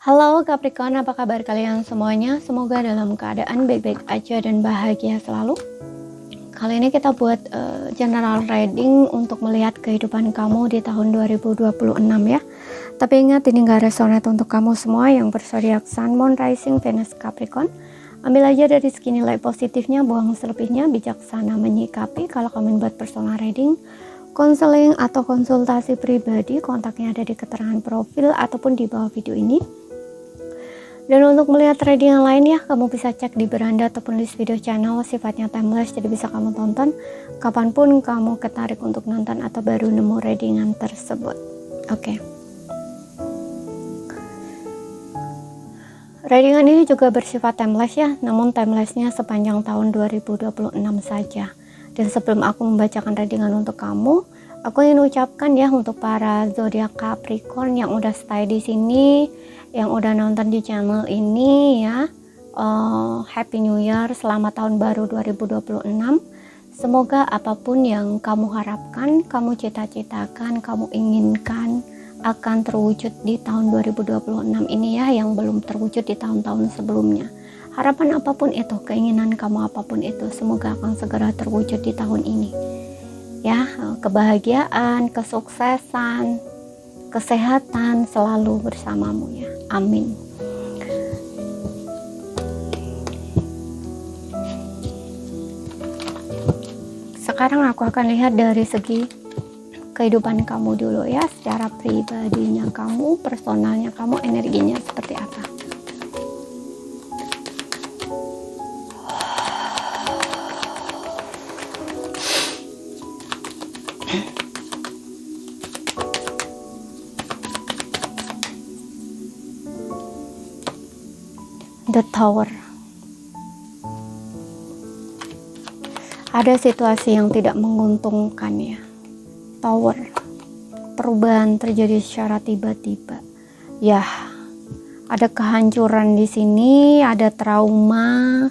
Halo Capricorn, apa kabar kalian semuanya? Semoga dalam keadaan baik-baik aja dan bahagia selalu. Kali ini kita buat general reading untuk melihat kehidupan kamu di tahun 2026 ya. Tapi ingat, ini gak resonate untuk kamu semua yang berzodiak Sun, Moon, Rising, Venus, Capricorn. Ambil aja dari segi nilai positifnya, buang selebihnya, bijaksana menyikapi. Kalau kamu buat personal reading, konseling atau konsultasi pribadi, kontaknya ada di keterangan profil ataupun di bawah video ini. Dan untuk melihat reading yang lain ya, kamu bisa cek di beranda ataupun list video channel, sifatnya timeless, jadi bisa kamu tonton kapanpun kamu ketarik untuk nonton atau baru nemu readingan tersebut. Oke. Readingan ini juga bersifat timeless ya, namun timelessnya sepanjang tahun 2026 saja. Dan sebelum aku membacakan readingan untuk kamu, aku ingin ucapkan ya untuk para zodiak Capricorn yang udah stay di sini, yang udah nonton di channel ini ya, Happy New Year, selamat tahun baru 2026. Semoga apapun yang kamu harapkan, kamu cita-citakan, kamu inginkan akan terwujud di tahun 2026 ini ya, yang belum terwujud di tahun-tahun sebelumnya. Harapan apapun itu, keinginan kamu apapun itu, semoga akan segera terwujud di tahun ini ya. Kebahagiaan, kesuksesan, kesehatan selalu bersamamu ya, amin. Sekarang aku akan lihat dari segi kehidupan kamu dulu ya, secara pribadinya kamu, personalnya kamu, energinya seperti apa. The Tower. Ada situasi yang tidak menguntungkan ya. Tower. Perubahan terjadi secara tiba-tiba. Ya, ada kehancuran di sini, ada trauma,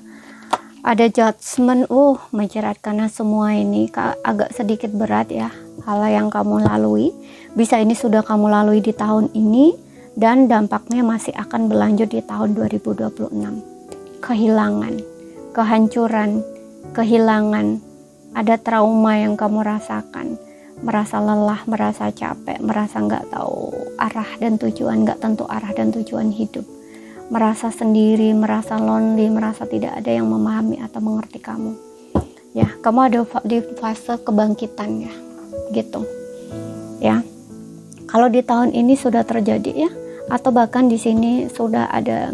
ada judgment. Menjerat karena semua ini agak sedikit berat ya. Hal yang kamu lalui, bisa ini sudah kamu lalui di tahun ini, dan dampaknya masih akan berlanjut di tahun 2026. Kehilangan, kehancuran, kehilangan, ada trauma yang kamu rasakan, merasa lelah, merasa capek, merasa nggak tahu arah dan tujuan, nggak tentu arah dan tujuan hidup, merasa sendiri, merasa lonely, merasa tidak ada yang memahami atau mengerti kamu ya. Kamu ada di fase kebangkitan ya, gitu ya. Kalau di tahun ini sudah terjadi ya, atau bahkan di sini sudah ada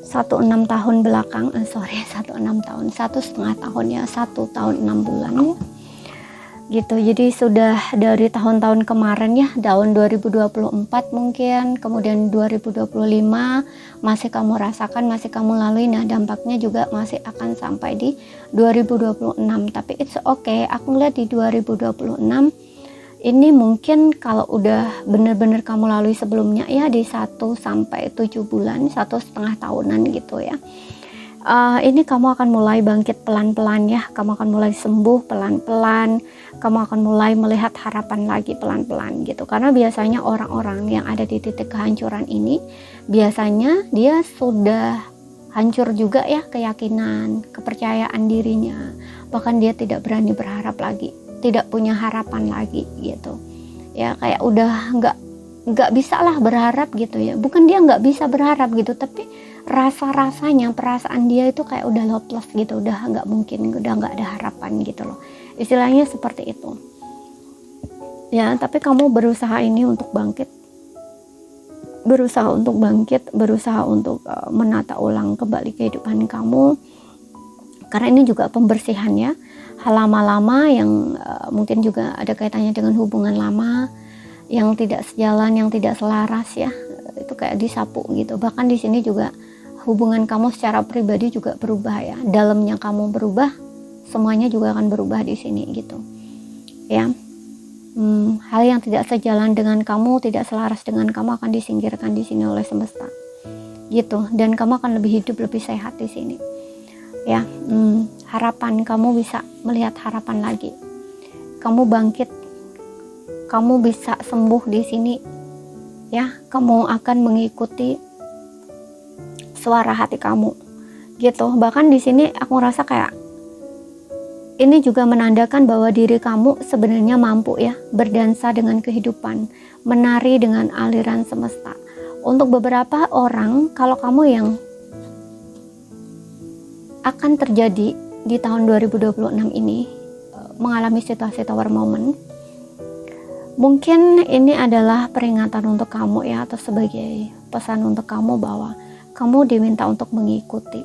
1,5 tahun belakang, 1,5 tahun, 1,5 tahun ya, 1 tahun 6 bulan ya, gitu. Jadi sudah dari tahun-tahun kemarin ya, tahun 2024 mungkin, kemudian 2025 masih kamu rasakan, masih kamu lalui. Nah, dampaknya juga masih akan sampai di 2026. Tapi it's okay, aku ngeliat di 2026 ini mungkin kalau udah bener-bener kamu lalui sebelumnya ya, di 1 sampai 7 bulan, 1,5 tahunan gitu ya. Ini kamu akan mulai bangkit pelan-pelan ya, kamu akan mulai sembuh pelan-pelan, kamu akan mulai melihat harapan lagi pelan-pelan gitu. Karena biasanya orang-orang yang ada di titik kehancuran ini, biasanya dia sudah hancur juga ya, keyakinan, kepercayaan dirinya, bahkan dia tidak berani berharap lagi, tidak punya harapan lagi gitu ya, kayak udah nggak bisa lah berharap gitu ya. Bukan dia nggak bisa berharap gitu, tapi rasanya perasaan dia itu kayak udah hopeless gitu, udah nggak mungkin, udah nggak ada harapan gitu loh, istilahnya seperti itu ya. Tapi kamu berusaha ini untuk bangkit, berusaha untuk menata ulang kembali kehidupan kamu, karena ini juga pembersihan ya. Hal lama-lama yang mungkin juga ada kaitannya dengan hubungan lama yang tidak sejalan, yang tidak selaras ya, itu kayak disapu gitu. Bahkan di sini juga hubungan kamu secara pribadi juga berubah ya, dalamnya kamu berubah, semuanya juga akan berubah di sini gitu ya. Hal yang tidak sejalan dengan kamu, tidak selaras dengan kamu akan disingkirkan di sini oleh semesta gitu, dan kamu akan lebih hidup, lebih sehat di sini ya. Harapan, kamu bisa melihat harapan lagi, kamu bangkit, kamu bisa sembuh di sini ya. Kamu akan mengikuti suara hati kamu gitu. Bahkan di sini aku ngerasa kayak ini juga menandakan bahwa diri kamu sebenarnya mampu ya berdansa dengan kehidupan, menari dengan aliran semesta. Untuk beberapa orang, kalau kamu yang akan terjadi di tahun 2026 ini mengalami situasi tower moment, mungkin ini adalah peringatan untuk kamu ya, atau sebagai pesan untuk kamu bahwa kamu diminta untuk mengikuti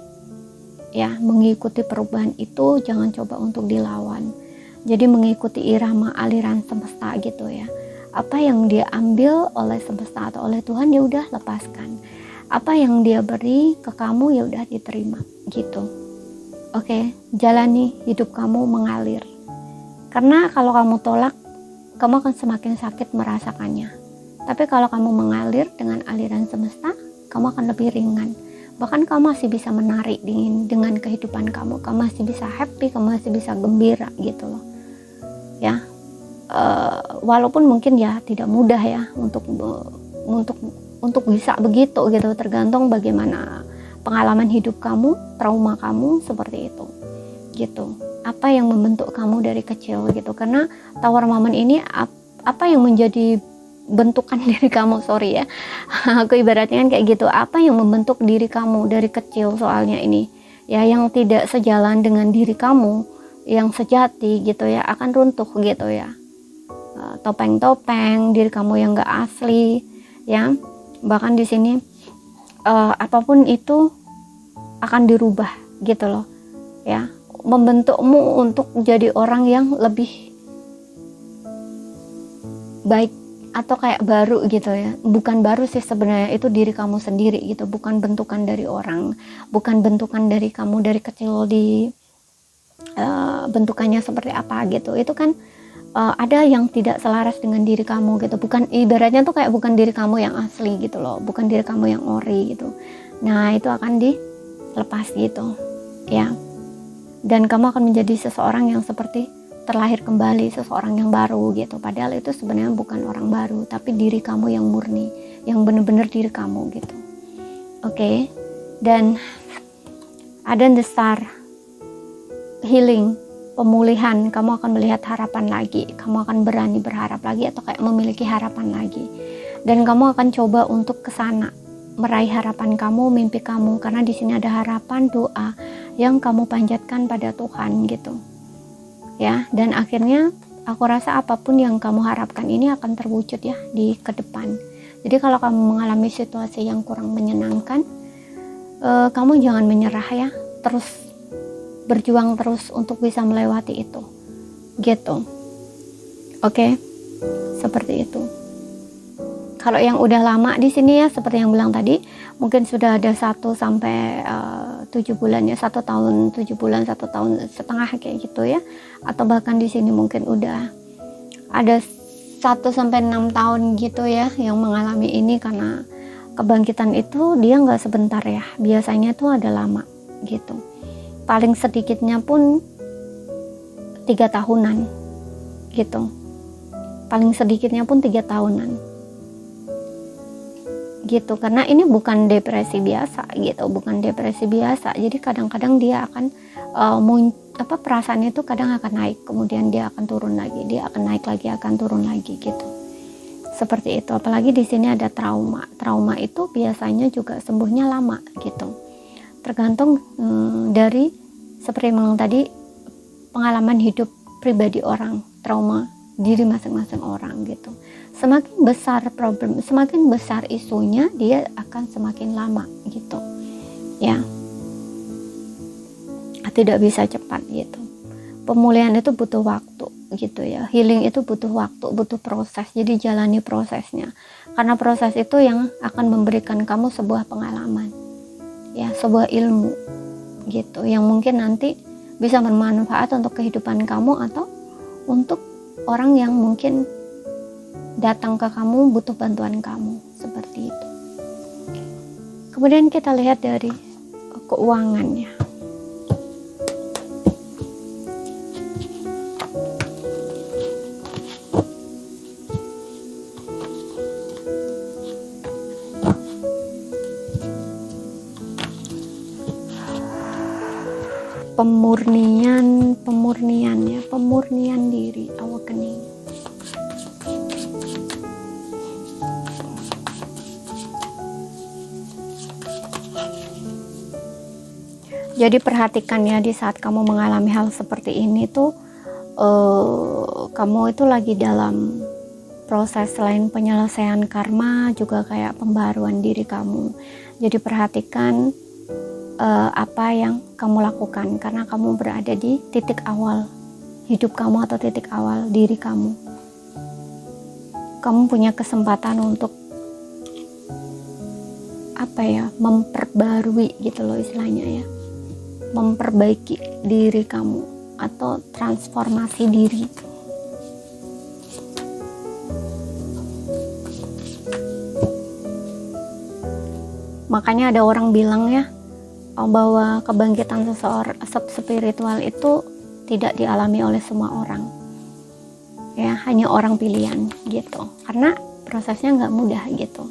ya, mengikuti perubahan itu, jangan coba untuk dilawan. Jadi mengikuti irama aliran semesta gitu ya. Apa yang dia ambil oleh semesta atau oleh Tuhan, ya udah lepaskan. Apa yang dia beri ke kamu, ya udah diterima gitu. Oke, jalani hidup kamu mengalir. Karena kalau kamu tolak, kamu akan semakin sakit merasakannya. Tapi kalau kamu mengalir dengan aliran semesta, kamu akan lebih ringan. Bahkan kamu masih bisa menari dengan kehidupan kamu masih bisa happy, kamu masih bisa gembira gitu loh ya. Walaupun mungkin ya tidak mudah ya untuk bisa begitu gitu, tergantung bagaimana pengalaman hidup kamu, trauma kamu seperti itu gitu. Apa yang membentuk kamu dari kecil gitu, karena tower moment ini apa yang menjadi bentukan diri kamu, sorry ya aku ibaratnya kan kayak gitu, apa yang membentuk diri kamu dari kecil soalnya ini ya, yang tidak sejalan dengan diri kamu yang sejati gitu ya, akan runtuh gitu ya. Topeng-topeng diri kamu yang gak asli ya, bahkan di sini apapun itu akan dirubah gitu loh ya, membentukmu untuk jadi orang yang lebih baik atau kayak baru gitu ya. Bukan baru sih sebenarnya, itu diri kamu sendiri gitu, bukan bentukan dari orang, bukan bentukan dari kamu dari kecil di bentukannya seperti apa gitu. Itu kan ada yang tidak selaras dengan diri kamu gitu, bukan, ibaratnya tuh kayak bukan diri kamu yang asli gitu loh, bukan diri kamu yang ori gitu. Nah itu akan dilepas gitu ya, dan kamu akan menjadi seseorang yang seperti terlahir kembali, seseorang yang baru gitu. Padahal itu sebenarnya bukan orang baru, tapi diri kamu yang murni, yang benar-benar diri kamu gitu. Oke. Dan ada the star healing, pemulihan. Kamu akan melihat harapan lagi, kamu akan berani berharap lagi, atau kayak memiliki harapan lagi, dan kamu akan coba untuk kesana, meraih harapan kamu, mimpi kamu, karena di sini ada harapan, doa yang kamu panjatkan pada Tuhan gitu ya. Dan akhirnya aku rasa apapun yang kamu harapkan ini akan terwujud ya di ke depan. Jadi kalau kamu mengalami situasi yang kurang menyenangkan, kamu jangan menyerah ya, terus berjuang terus untuk bisa melewati itu gitu. Oke, seperti itu. Kalau yang udah lama di sini ya, seperti yang bilang tadi, mungkin sudah ada 1 sampai 7 bulan ya, 1 tahun 7 bulan, 1 tahun setengah kayak gitu ya, atau bahkan di sini mungkin udah ada 1 sampai 6 tahun gitu ya yang mengalami ini. Karena kebangkitan itu dia nggak sebentar ya, biasanya tuh ada lama gitu, paling sedikitnya pun 3 tahunan gitu, paling sedikitnya pun 3 tahunan gitu. Karena ini bukan depresi biasa gitu, bukan depresi biasa. Jadi kadang-kadang dia akan perasaannya itu kadang akan naik, kemudian dia akan turun lagi, dia akan naik lagi, akan turun lagi gitu. Seperti itu. Apalagi di sini ada trauma. Trauma itu biasanya juga sembuhnya lama gitu. Tergantung dari seperti yang tadi, pengalaman hidup pribadi orang, trauma diri masing-masing orang gitu. Semakin besar problem, semakin besar isunya, dia akan semakin lama gitu ya, tidak bisa cepat gitu. Pemulihan itu butuh waktu gitu ya, healing itu butuh waktu, butuh proses. Jadi jalani prosesnya, karena proses itu yang akan memberikan kamu sebuah pengalaman ya, sebuah ilmu gitu, yang mungkin nanti bisa bermanfaat untuk kehidupan kamu atau untuk orang yang mungkin datang ke kamu butuh bantuan kamu, seperti itu. Kemudian kita lihat dari keuangannya. pemurnian diri, awakening. Jadi perhatikan ya, di saat kamu mengalami hal seperti ini tuh kamu itu lagi dalam proses, selain penyelesaian karma juga kayak pembaruan diri kamu. Jadi perhatikan apa yang kamu lakukan, karena kamu berada di titik awal hidup kamu atau titik awal diri kamu. Kamu punya kesempatan untuk memperbarui gitu loh istilahnya ya, memperbaiki diri kamu atau transformasi diri. Makanya ada orang bilang ya, bahwa kebangkitan seseorang spiritual itu tidak dialami oleh semua orang ya, hanya orang pilihan gitu, karena prosesnya nggak mudah gitu.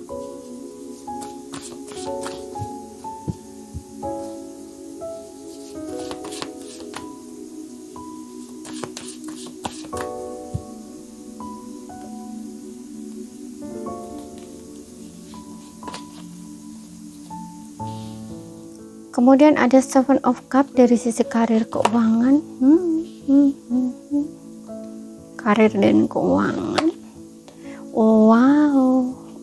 Kemudian ada Seven of Cups dari sisi karir, keuangan, karir dan keuangan. Wow.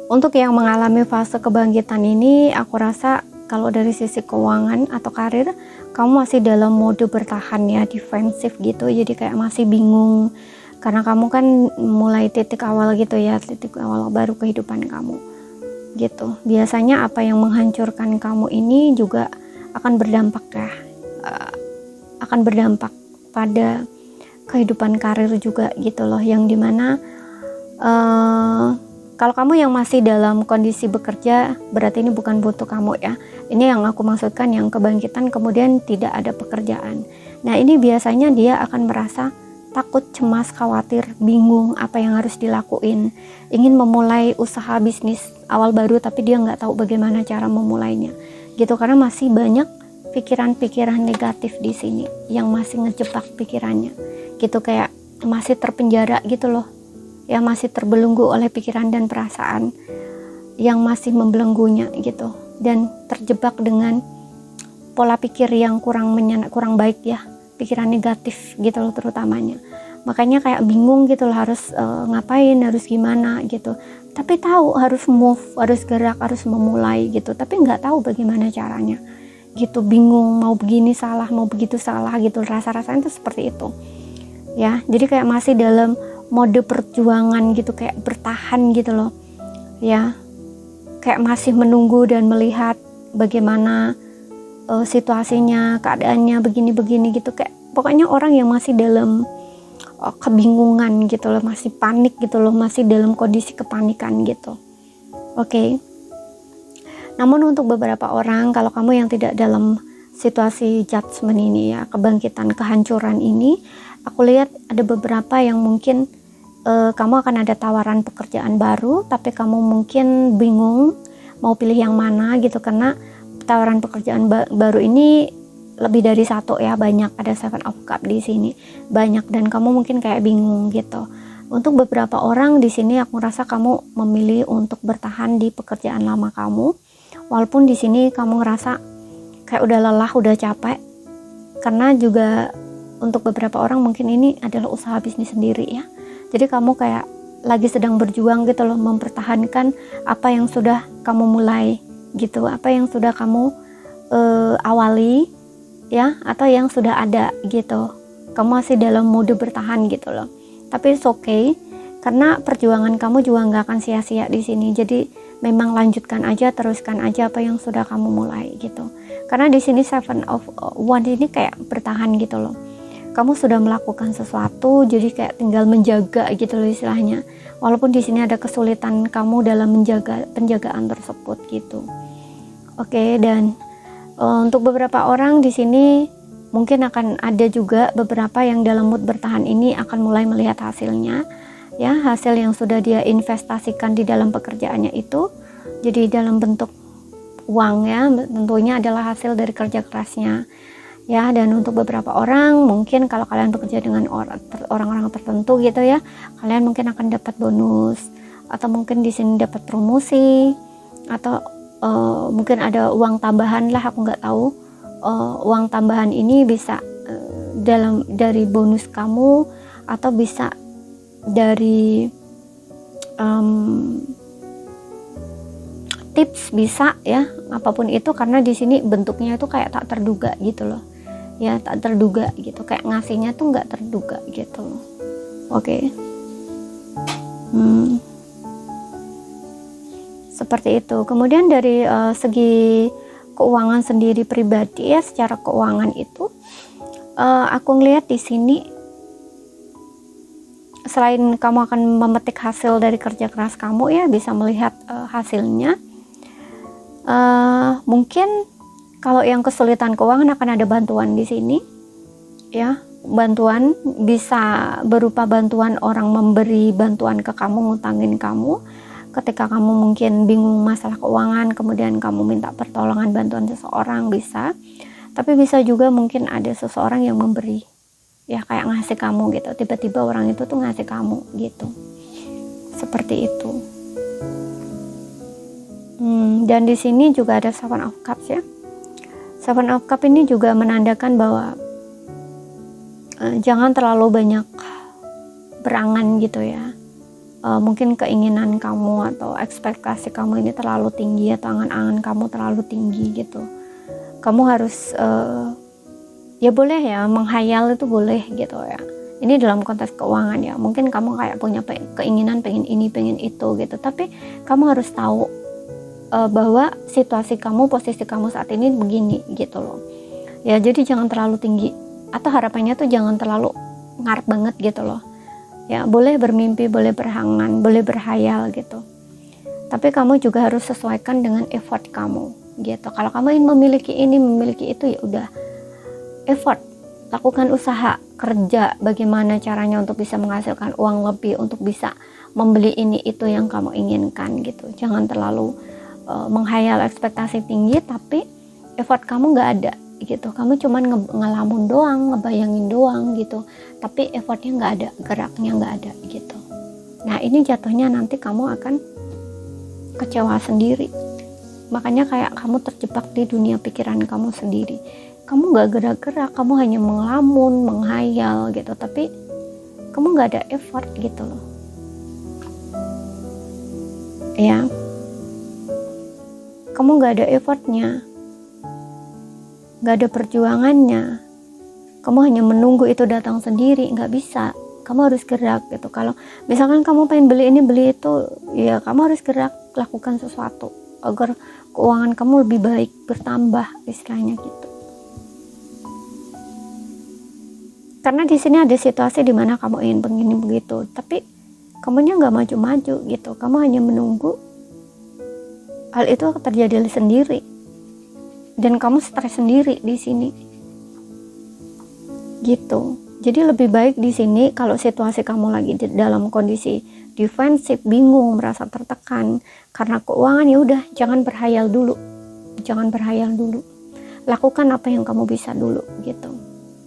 Untuk yang mengalami fase kebangkitan ini, aku rasa kalau dari sisi keuangan atau karir, kamu masih dalam mode bertahan ya, defensif gitu. Jadi kayak masih bingung, karena kamu kan mulai titik awal gitu ya, titik awal baru kehidupan kamu gitu. Biasanya apa yang menghancurkan kamu ini juga akan berdampak ya, akan berdampak pada kehidupan karir juga gitu loh, yang dimana kalau kamu yang masih dalam kondisi bekerja, berarti ini bukan butuh kamu ya. Ini yang aku maksudkan, yang kebangkitan kemudian tidak ada pekerjaan. Nah ini biasanya dia akan merasa takut, cemas, khawatir, bingung apa yang harus dilakuin. Ingin memulai usaha bisnis awal baru tapi dia nggak tahu bagaimana cara memulainya. Gitu, karena masih banyak pikiran-pikiran negatif di sini yang masih ngejebak pikirannya. Gitu, kayak masih terpenjara gitu loh. Ya, masih terbelenggu oleh pikiran dan perasaan yang masih membelenggunya gitu, dan terjebak dengan pola pikir yang kurang baik ya, pikiran negatif gitu loh terutamanya. Makanya kayak bingung gitu loh, harus ngapain, harus gimana gitu, tapi tahu harus move, harus gerak, harus memulai gitu, tapi nggak tahu bagaimana caranya gitu, bingung, mau begini salah, mau begitu salah gitu, rasa-rasanya tuh seperti itu ya. Jadi kayak masih dalam mode perjuangan gitu, kayak bertahan gitu loh ya, kayak masih menunggu dan melihat bagaimana situasinya, keadaannya begini-begini gitu, kayak pokoknya orang yang masih dalam kebingungan gitu loh, masih panik gitu loh, masih dalam kondisi kepanikan gitu. Oke. Namun untuk beberapa orang, kalau kamu yang tidak dalam situasi judgment ini ya, kebangkitan, kehancuran ini, aku lihat ada beberapa yang mungkin kamu akan ada tawaran pekerjaan baru, tapi kamu mungkin bingung mau pilih yang mana gitu, karena tawaran pekerjaan baru ini lebih dari satu ya, banyak, ada Seven of Cups di sini banyak, dan kamu mungkin kayak bingung gitu. Untuk beberapa orang di sini aku rasa kamu memilih untuk bertahan di pekerjaan lama kamu, walaupun di sini kamu ngerasa kayak udah lelah, udah capek, karena juga untuk beberapa orang mungkin ini adalah usaha bisnis sendiri ya. Jadi kamu kayak lagi sedang berjuang gitu loh, mempertahankan apa yang sudah kamu mulai gitu, apa yang sudah kamu awali ya, atau yang sudah ada gitu. Kamu masih dalam mode bertahan gitu loh. Tapi it's okay, karena perjuangan kamu juga nggak akan sia-sia di sini. Jadi memang lanjutkan aja, teruskan aja apa yang sudah kamu mulai gitu. Karena di sini Seven of Wands ini kayak bertahan gitu loh. Kamu sudah melakukan sesuatu, jadi kayak tinggal menjaga gitu loh istilahnya. Walaupun di sini ada kesulitan kamu dalam menjaga penjagaan tersebut gitu. Oke, dan untuk beberapa orang di sini Mungkin akan ada juga beberapa yang dalam mood bertahan ini akan mulai melihat hasilnya, ya, hasil yang sudah dia investasikan di dalam pekerjaannya itu jadi dalam bentuk uang, ya, tentunya adalah hasil dari kerja kerasnya, ya. Dan untuk beberapa orang mungkin kalau kalian bekerja dengan orang-orang tertentu gitu ya, kalian mungkin akan dapat bonus, atau mungkin di sini dapat promosi, atau mungkin ada uang tambahan lah, aku nggak tahu. Uang tambahan ini bisa dari bonus kamu, atau bisa dari tips, bisa ya, apapun itu, karena di sini bentuknya itu kayak tak terduga gitu loh, ya, tak terduga gitu, kayak ngasihnya tuh nggak terduga gitu loh. Oke. Seperti itu. Kemudian dari segi keuangan sendiri pribadi, ya, secara keuangan itu aku ngelihat di sini selain kamu akan memetik hasil dari kerja keras kamu, ya, bisa melihat hasilnya. Mungkin kalau yang kesulitan keuangan akan ada bantuan di sini, ya. Bantuan bisa berupa bantuan orang memberi bantuan ke kamu, ngutangin kamu ketika kamu mungkin bingung masalah keuangan, kemudian kamu minta pertolongan bantuan seseorang, bisa. Tapi bisa juga mungkin ada seseorang yang memberi, ya, kayak ngasih kamu gitu, tiba-tiba orang itu tuh ngasih kamu gitu, seperti itu. Dan di sini juga ada Seven of Cups, ya. Seven of Cups ini juga menandakan bahwa jangan terlalu banyak berangan gitu, ya. Mungkin keinginan kamu atau ekspektasi kamu ini terlalu tinggi, atau angan-angan kamu terlalu tinggi gitu. Kamu harus ya boleh ya, menghayal itu boleh gitu ya. Ini dalam konteks keuangan, ya. Mungkin kamu kayak punya keinginan pengen ini, pengen itu gitu. Tapi kamu harus tahu bahwa situasi kamu, posisi kamu saat ini begini gitu loh. Ya, jadi jangan terlalu tinggi, atau harapannya tuh jangan terlalu ngarep banget gitu loh. Ya, boleh bermimpi, boleh berangan, boleh berhayal gitu. Tapi kamu juga harus sesuaikan dengan effort kamu gitu. Kalau kamu ingin memiliki ini, memiliki itu, ya udah, effort, lakukan usaha, kerja bagaimana caranya untuk bisa menghasilkan uang lebih, untuk bisa membeli ini itu yang kamu inginkan gitu. Jangan terlalu menghayal ekspektasi tinggi tapi effort kamu nggak ada gitu. Kamu cuman ngelamun doang, ngebayangin doang gitu, tapi effortnya nggak ada, geraknya nggak ada gitu. Nah, ini jatuhnya nanti kamu akan kecewa sendiri. Makanya kayak kamu terjebak di dunia pikiran kamu sendiri. Kamu nggak gerak-gerak, kamu hanya mengelamun, menghayal gitu, tapi kamu nggak ada effort gitu loh, ya. Kamu nggak ada effortnya, nggak ada perjuangannya, kamu hanya menunggu itu datang sendiri, nggak bisa. Kamu harus gerak gitu. Kalau misalkan kamu pengen beli ini, beli itu, ya kamu harus gerak, lakukan sesuatu agar keuangan kamu lebih baik, bertambah istilahnya gitu. Karena di sini ada situasi di mana kamu ingin begini begitu, tapi kamunya nggak maju-maju gitu. Kamu hanya menunggu hal itu terjadi sendiri, dan kamu stres sendiri di sini gitu. Jadi lebih baik di sini kalau situasi kamu lagi dalam kondisi defensif, bingung, merasa tertekan karena keuangan, ya udah, jangan berhayal dulu, lakukan apa yang kamu bisa dulu gitu.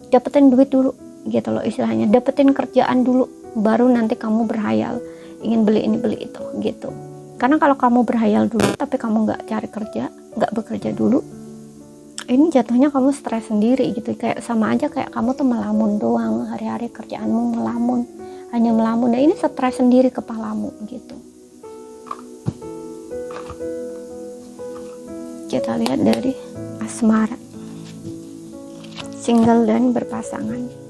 Dapetin duit dulu gitu loh istilahnya, dapetin kerjaan dulu, baru nanti kamu berhayal ingin beli ini beli itu gitu. Karena kalau kamu berhayal dulu tapi kamu nggak cari kerja, nggak bekerja dulu, ini jatuhnya kamu stres sendiri gitu. Kayak sama aja kayak kamu tuh melamun doang, hari-hari kerjaanmu melamun, hanya melamun. Nah, ini stres sendiri kepalamu gitu. Kita lihat dari asmara, single dan berpasangan.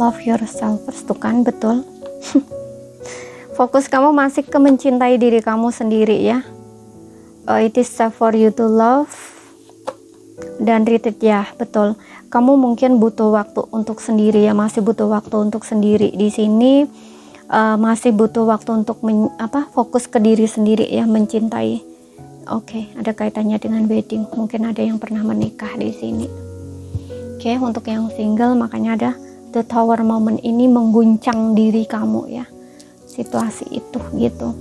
Love yourself first, tuh kan, betul. Fokus kamu masih ke mencintai diri kamu sendiri, ya. It is safe for you to love Dan retreat ya, betul. Kamu mungkin butuh waktu untuk sendiri ya, masih butuh waktu untuk sendiri. Di sini masih butuh waktu untuk fokus ke diri sendiri ya, mencintai. Oke, ada kaitannya dengan wedding. Mungkin ada yang pernah menikah di sini. Oke, untuk yang single makanya ada the tower moment ini mengguncang diri kamu ya. Situasi itu gitu.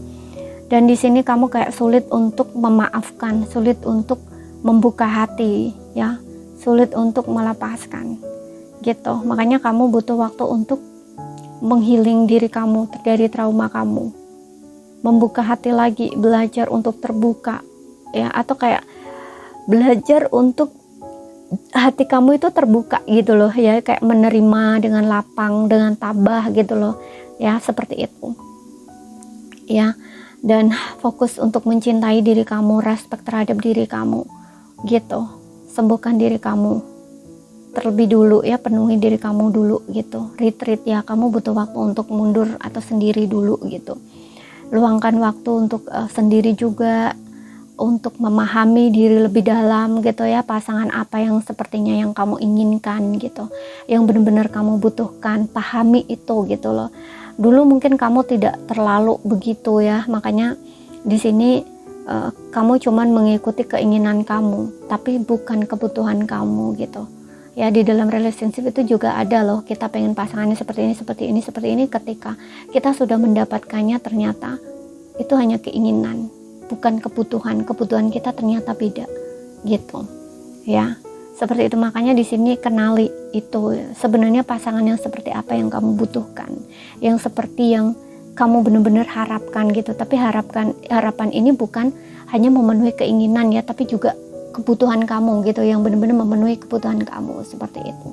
Dan di sini kamu kayak sulit untuk memaafkan, sulit untuk membuka hati ya, sulit untuk melepaskan gitu. Makanya kamu butuh waktu untuk menghealing diri kamu dari trauma kamu, membuka hati lagi, belajar untuk terbuka ya, atau kayak belajar untuk hati kamu itu terbuka gitu loh ya, kayak menerima dengan lapang, dengan tabah gitu loh ya, seperti itu ya. Dan fokus untuk mencintai diri kamu, respect terhadap diri kamu gitu. Sembuhkan diri kamu terlebih dulu ya, penuhi diri kamu dulu gitu. Retreat ya, kamu butuh waktu untuk mundur atau sendiri dulu gitu. Luangkan waktu untuk sendiri juga, untuk memahami diri lebih dalam gitu ya, pasangan apa yang sepertinya yang kamu inginkan gitu, yang benar-benar kamu butuhkan. Pahami itu gitu loh. Dulu mungkin kamu tidak terlalu begitu ya, makanya di sini kamu cuman mengikuti keinginan kamu, tapi bukan kebutuhan kamu gitu ya. Di dalam relationship itu juga ada loh, kita pengen pasangannya seperti ini, seperti ini, seperti ini. Ketika kita sudah mendapatkannya, ternyata itu hanya keinginan, bukan kebutuhan. Kebutuhan kita ternyata beda gitu ya, seperti itu. Makanya di sini kenali itu sebenarnya pasangan yang seperti apa yang kamu butuhkan, yang seperti yang kamu benar-benar harapkan gitu. Tapi harapan ini bukan hanya memenuhi keinginan ya, tapi juga kebutuhan kamu gitu, yang benar-benar memenuhi kebutuhan kamu, seperti itu.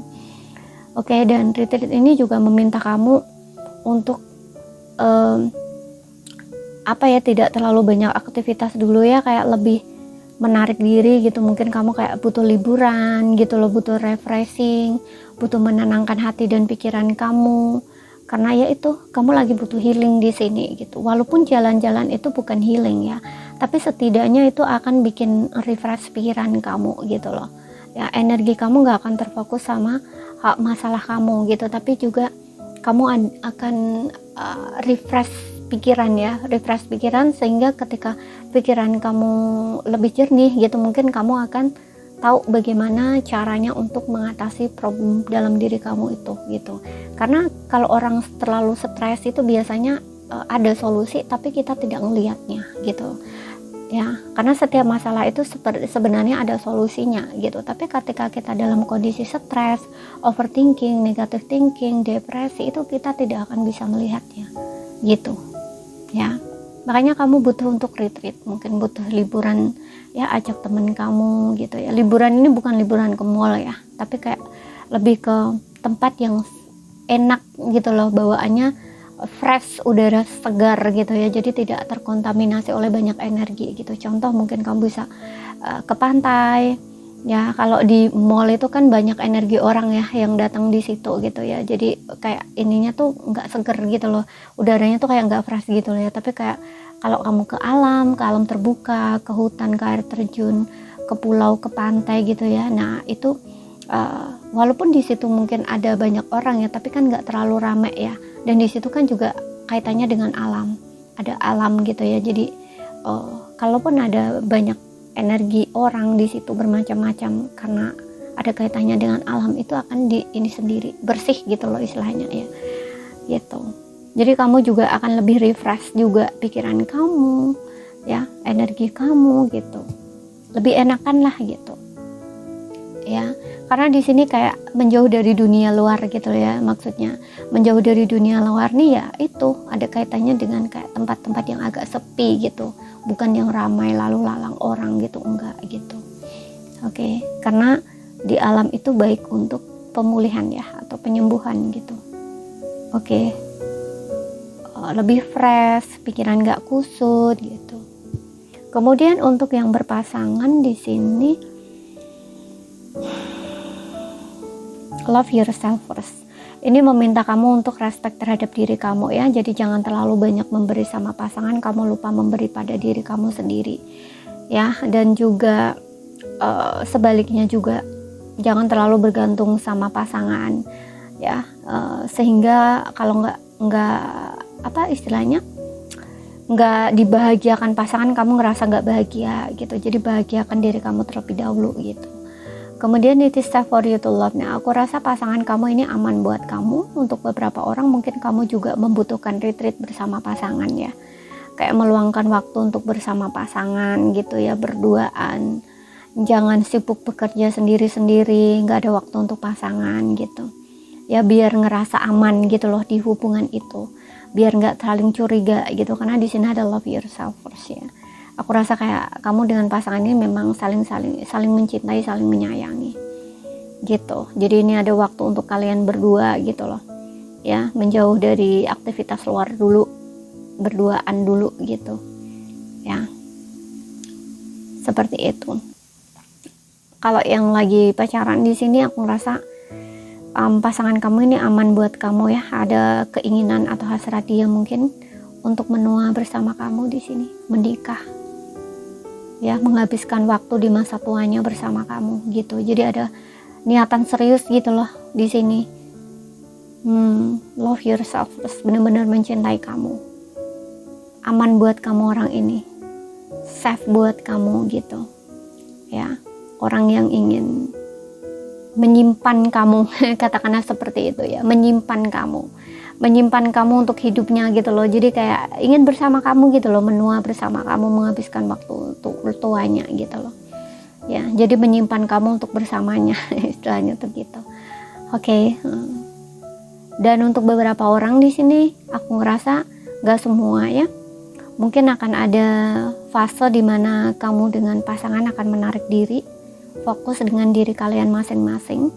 Oke, dan retreat ini juga meminta kamu untuk tidak terlalu banyak aktivitas dulu ya, kayak lebih menarik diri gitu. Mungkin kamu kayak butuh liburan gitu loh, butuh refreshing, butuh menenangkan hati dan pikiran kamu, karena ya itu kamu lagi butuh healing di sini gitu. Walaupun jalan-jalan itu bukan healing ya, tapi setidaknya itu akan bikin refresh pikiran kamu gitu loh ya. Energi kamu gak akan terfokus sama masalah kamu gitu, tapi juga kamu akan refresh pikiran ya, refresh pikiran, sehingga ketika pikiran kamu lebih jernih gitu, mungkin kamu akan tahu bagaimana caranya untuk mengatasi problem dalam diri kamu itu gitu. Karena kalau orang terlalu stres itu biasanya ada solusi, tapi kita tidak melihatnya gitu ya. Karena setiap masalah itu sebenarnya ada solusinya gitu, tapi ketika kita dalam kondisi stres, overthinking, negative thinking, depresi, itu kita tidak akan bisa melihatnya gitu ya. Makanya kamu butuh untuk retreat, mungkin butuh liburan ya, ajak temen kamu gitu ya. Liburan ini bukan liburan ke mall ya, tapi kayak lebih ke tempat yang enak gitu loh, bawaannya fresh, udara segar gitu ya, jadi tidak terkontaminasi oleh banyak energi gitu. Contoh mungkin kamu bisa ke pantai ya. Kalau di mall itu kan banyak energi orang ya yang datang di situ gitu ya, jadi kayak ininya tuh nggak seger gitu loh, udaranya tuh kayak nggak fresh gitu loh ya. Tapi kayak kalau kamu ke alam terbuka, ke hutan, ke air terjun, ke pulau, ke pantai gitu ya, nah itu walaupun di situ mungkin ada banyak orang ya, tapi kan nggak terlalu ramai ya. Dan di situ kan juga kaitannya dengan alam, ada alam gitu ya. Jadi kalaupun ada banyak energi orang di situ bermacam-macam, karena ada kaitannya dengan alam, itu akan ini sendiri bersih gitu loh istilahnya ya gitu. Jadi kamu juga akan lebih refresh juga pikiran kamu ya, energi kamu gitu, lebih enakan lah gitu ya. Karena di sini kayak menjauh dari dunia luar gitu ya, maksudnya menjauh dari dunia luar nih ya, itu ada kaitannya dengan kayak tempat-tempat yang agak sepi gitu, bukan yang ramai lalu lalang orang gitu, enggak gitu. Oke, karena di alam itu baik untuk pemulihan ya, atau penyembuhan gitu. Oke, lebih fresh, pikiran gak kusut gitu. Kemudian untuk yang berpasangan di sini, love yourself first. Ini meminta kamu untuk respect terhadap diri kamu ya. Jadi jangan terlalu banyak memberi sama pasangan, kamu lupa memberi pada diri kamu sendiri ya. Dan juga sebaliknya juga jangan terlalu bergantung sama pasangan ya, sehingga kalau nggak apa istilahnya, nggak dibahagiakan pasangan, kamu ngerasa nggak bahagia gitu. Jadi bahagiakan diri kamu terlebih dahulu gitu. Kemudian it is time for you to love. Nah, aku rasa pasangan kamu ini aman buat kamu. Untuk beberapa orang mungkin kamu juga membutuhkan retreat bersama pasangan ya, kayak meluangkan waktu untuk bersama pasangan gitu ya, berduaan. Jangan sibuk bekerja sendiri-sendiri, nggak ada waktu untuk pasangan gitu ya, biar ngerasa aman gitu loh di hubungan itu, biar nggak saling curiga gitu, karena di sini ada love yourself first ya. Aku rasa kayak kamu dengan pasangan ini memang saling mencintai, saling menyayangi gitu. Jadi ini ada waktu untuk kalian berdua gitu loh ya, menjauh dari aktivitas luar dulu, berduaan dulu gitu ya, seperti itu. Kalau yang lagi pacaran di sini aku ngerasa pasangan kamu ini aman buat kamu ya, ada keinginan atau hasrat dia mungkin untuk menua bersama kamu di sini, menikah ya, menghabiskan waktu di masa tuanya bersama kamu gitu. Jadi ada niatan serius gitu loh di sini. Love yourself, terus benar-benar mencintai kamu, aman buat kamu orang ini, safe buat kamu gitu ya, orang yang ingin menyimpan kamu katakanlah seperti itu ya, menyimpan kamu untuk hidupnya gitu loh. Jadi kayak ingin bersama kamu gitu loh, menua bersama kamu, menghabiskan waktu untuk tuanya gitu loh ya. Jadi menyimpan kamu untuk bersamanya istilahnya tuh gitu. Oke. Dan untuk beberapa orang di sini aku ngerasa gak semua ya, mungkin akan ada fase dimana kamu dengan pasangan akan menarik diri, fokus dengan diri kalian masing-masing,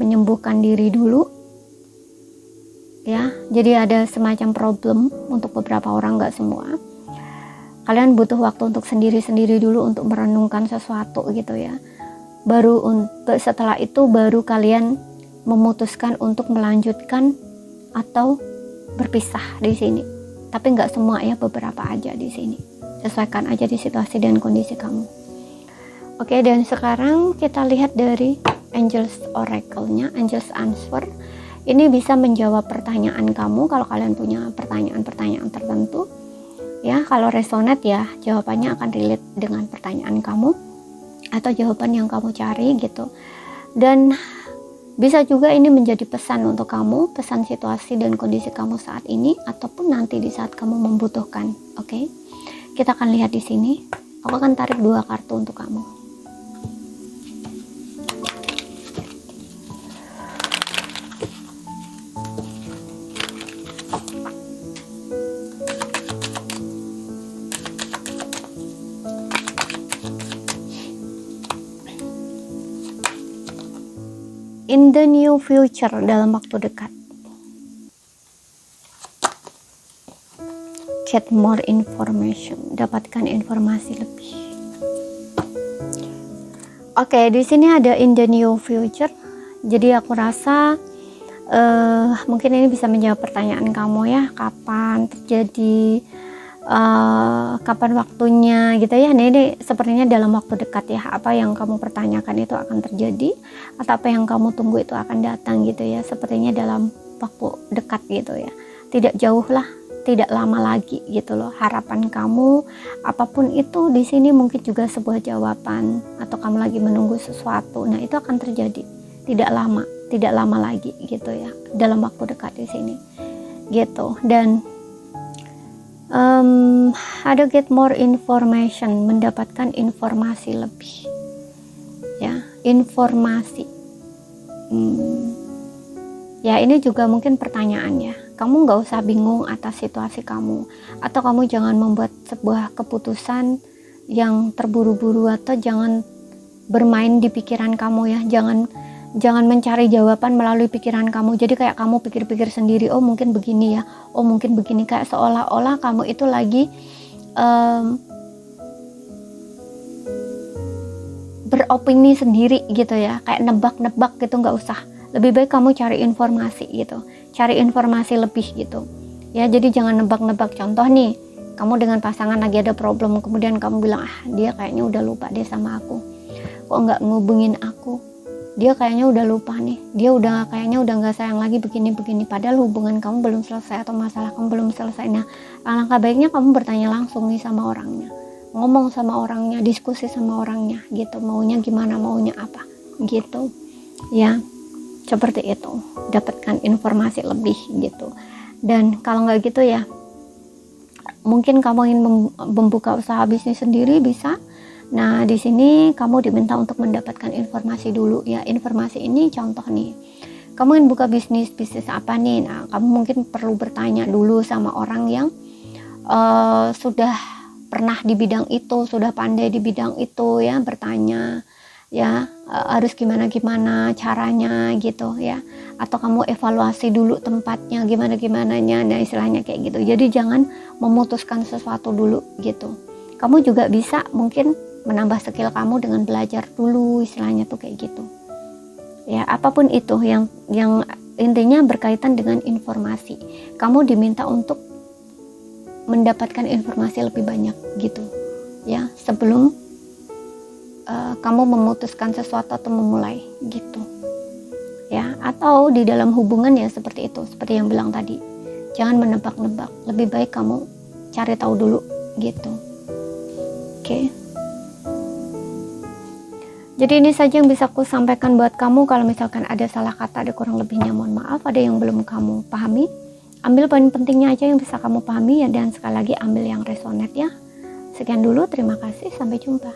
menyembuhkan diri dulu ya. Jadi ada semacam problem untuk beberapa orang, gak semua. Kalian butuh waktu untuk sendiri-sendiri dulu untuk merenungkan sesuatu gitu ya. Setelah itu baru kalian memutuskan untuk melanjutkan atau berpisah di sini. Tapi nggak semua ya, beberapa aja di sini. Sesuaikan aja di situasi dan kondisi kamu. Oke, dan sekarang kita lihat dari Angels Oracle-nya, Angels Answer. Ini bisa menjawab pertanyaan kamu kalau kalian punya pertanyaan-pertanyaan tertentu. Ya, kalau resonate ya jawabannya akan relate dengan pertanyaan kamu atau jawaban yang kamu cari gitu. Dan bisa juga ini menjadi pesan untuk kamu, pesan situasi dan kondisi kamu saat ini ataupun nanti di saat kamu membutuhkan. Oke. Kita akan lihat di sini. Aku akan tarik 2 kartu untuk kamu. In the new future, dalam waktu dekat. Get more information, dapatkan informasi lebih. Oke, di sini ada in the new future. Jadi aku rasa mungkin ini bisa menjawab pertanyaan kamu ya, kapan terjadi, kapan waktunya gitu ya. Ini sepertinya dalam waktu dekat ya, apa yang kamu pertanyakan itu akan terjadi atau apa yang kamu tunggu itu akan datang gitu ya, sepertinya dalam waktu dekat gitu ya, tidak jauh lah, tidak lama lagi gitu loh. Harapan kamu apapun itu di sini mungkin juga sebuah jawaban, atau kamu lagi menunggu sesuatu, nah itu akan terjadi tidak lama lagi gitu ya, dalam waktu dekat di sini gitu. Dan ada get more information, mendapatkan informasi lebih ya, informasi. Ya ini juga mungkin pertanyaan ya, kamu nggak usah bingung atas situasi kamu, atau kamu jangan membuat sebuah keputusan yang terburu-buru, atau jangan bermain di pikiran kamu ya, jangan mencari jawaban melalui pikiran kamu. Jadi kayak kamu pikir-pikir sendiri, oh mungkin begini ya, oh mungkin begini, kayak seolah-olah kamu itu lagi beropini sendiri gitu ya, kayak nebak-nebak gitu. Nggak usah, lebih baik kamu cari informasi gitu, cari informasi lebih gitu ya. Jadi jangan nebak-nebak. Contoh nih, kamu dengan pasangan lagi ada problem, kemudian kamu bilang, dia kayaknya udah lupa deh sama aku. kok nggak ngubungin aku, dia kayaknya udah lupa nih, dia udah kayaknya udah nggak sayang lagi begini-begini, padahal hubungan kamu belum selesai atau masalah kamu belum selesai. Nah, alangkah baiknya kamu bertanya langsung nih sama orangnya, ngomong sama orangnya, diskusi sama orangnya gitu, maunya gimana, maunya apa gitu ya, seperti itu, dapatkan informasi lebih gitu. Dan kalau nggak gitu ya, mungkin kamu ingin membuka usaha bisnis sendiri, bisa. Nah, di sini kamu diminta untuk mendapatkan informasi dulu ya. Informasi ini contoh nih, kamu ingin buka bisnis apa nih? Nah, kamu mungkin perlu bertanya dulu sama orang yang sudah pernah di bidang itu, sudah pandai di bidang itu ya, bertanya ya, harus gimana caranya gitu ya, atau kamu evaluasi dulu tempatnya gimananya. Nah, istilahnya kayak gitu. Jadi jangan memutuskan sesuatu dulu gitu. Kamu juga bisa mungkin menambah skill kamu dengan belajar dulu, istilahnya tuh kayak gitu ya. Apapun itu yang intinya berkaitan dengan informasi, kamu diminta untuk mendapatkan informasi lebih banyak gitu ya, sebelum kamu memutuskan sesuatu atau memulai gitu ya. Atau di dalam hubungan ya seperti itu, seperti yang bilang tadi, jangan menebak-nebak, lebih baik kamu cari tahu dulu gitu. Oke. Jadi ini saja yang bisa aku sampaikan buat kamu. Kalau misalkan ada salah kata, ada kurang lebihnya, mohon maaf. Ada yang belum kamu pahami, ambil poin pentingnya aja yang bisa kamu pahami ya, dan sekali lagi ambil yang resonate ya. Sekian dulu, terima kasih, sampai jumpa.